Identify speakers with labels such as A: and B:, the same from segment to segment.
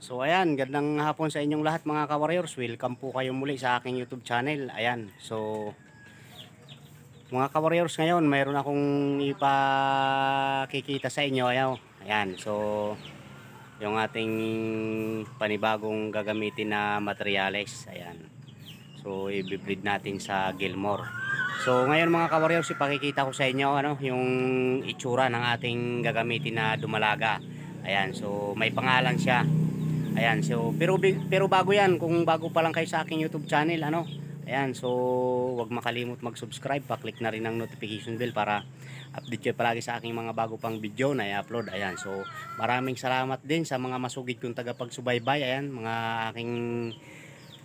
A: So ayan, gandang hapon sa inyong lahat mga ka-warriors. Welcome po kayo muli sa aking YouTube channel. Ayan, so mga ka-warriors, ngayon mayroon akong ipakikita sa inyo. Ayan, so yung ating panibagong gagamitin na materyales. Ayan, so i-breed natin sa Gilmore. So ngayon mga ka-warriors, ipakikita ko sa inyo yung itsura ng ating gagamitin na dumalaga. Ayan, so may pangalan siya. Ayan, so pero bago 'yan, kung bago pa lang kayo sa aking YouTube channel, ayan, so huwag makalimot mag-subscribe, pa-click na rin ang notification bell para update kayo palagi sa aking mga bago pang video na i-upload. Ayan, so maraming salamat din sa mga masugid kong tagapagsubaybay, ayan, mga aking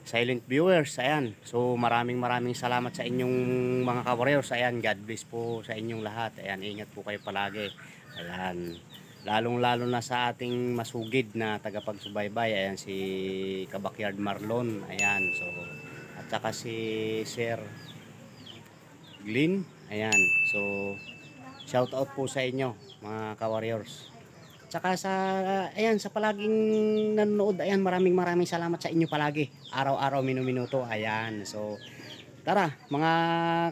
A: silent viewers. Ayan, so maraming salamat sa inyong mga ka-warriors. Ayan, God bless po sa inyong lahat. Ayan, ingat po kayo palagi. Ayan, lalong-lalo na sa ating masugid na tagapagsubaybay. Ayan, si Kabakyard Marlon. Ayan, so at saka si Sir Glyn. Ayan, so shout out po sa inyo mga ka-warriors. Tsaka sa ayan, sa palaging nanonood, ayan, maraming salamat sa inyo palagi. Araw-araw, minuto. Ayan, so tara mga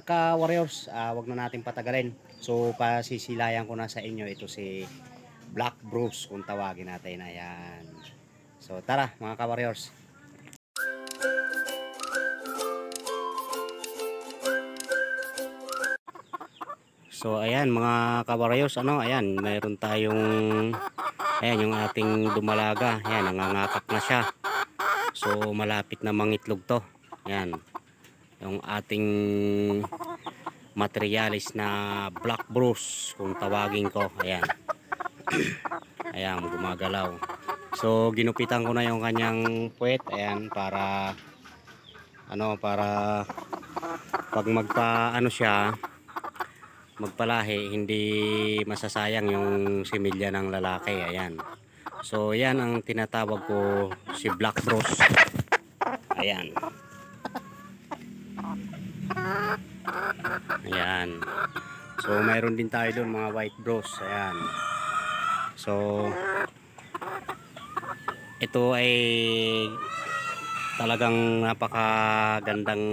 A: ka-warriors, wag na natin patagalin. So pasisilayan ko na sa inyo ito si Black Bruce kung tawagin natin. Ayan, so tara mga ka-warriors. So ayan mga ka-warriors, ayan, mayroon tayong ayan yung ating dumalaga. Ayan, nangangakak na siya. So malapit na mangitlog to. Ayan, yung ating materialis na Black Bruce kung tawagin ko. Ayan. Ayan, gumagalaw. So ginupitan ko na yung kanyang puwet, ayan, para para pag siya, magpalahi, hindi masasayang yung similya ng lalaki. Ayan, so yan ang tinatawag ko, si Black Bruce. Ayan, ayan, so mayroon din tayo doon mga White Bruce. Ayan, so ito ay talagang napakagandang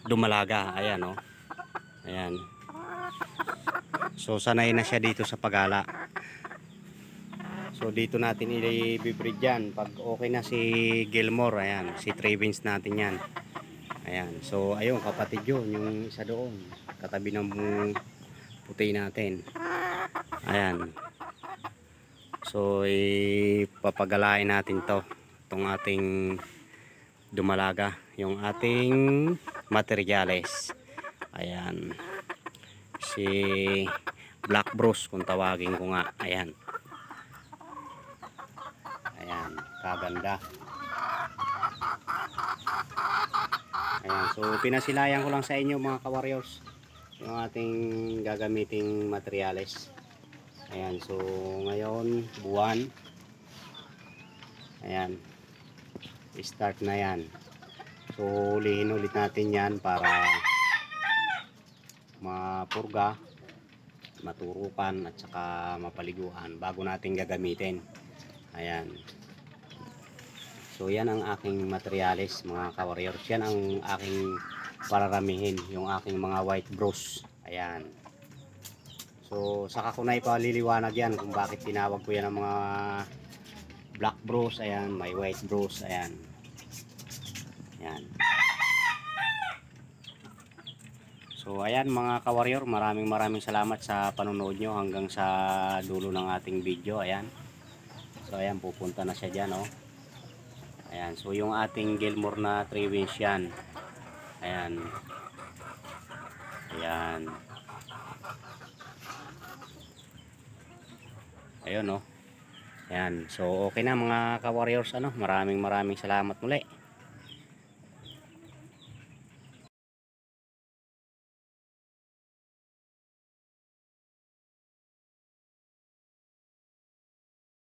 A: dumalaga. Ayan, ayan, so sanay na siya dito sa pagala. So dito natin i-breed yan pag okay na si Gilmore. Ayan, si Trevins natin yan. Ayan, so ayun, kapatid yun, yung isa doon katabi ng puti natin. Ayan, so ipapagalain natin itong ating dumalaga, yung ating materyales. Ayan, si Black Bruce kung tawagin ko nga. Ayan, ayan, kaganda. Ayan, so pinasilayan ko lang sa inyo mga ka-warriors yung ating gagamiting materyales. Ayan, so ngayon buwan, ayan, start na yan. So ulihin ulit natin yan para mapurga, maturukan at saka mapaliguan bago natin gagamitin. Ayan, so yan ang aking materyales mga ka-warriors. Yan ang aking pararamihin, yung aking mga White Bruce. Ayan, so saka ko na ipaliliwanag yan kung bakit tinawag ko yan ang mga Black Bruce. Ayan, may White Bruce. Ayan, ayan. So ayan mga ka-warrior, maraming salamat sa panonood nyo hanggang sa dulo ng ating video. Ayan, so ayan, pupunta na siya dyan. Ayan, so yung ating Gilmore na Trevins yan. Ayan, ayan, ayun, ayan, so okay na mga ka-warriors. Maraming salamat muli.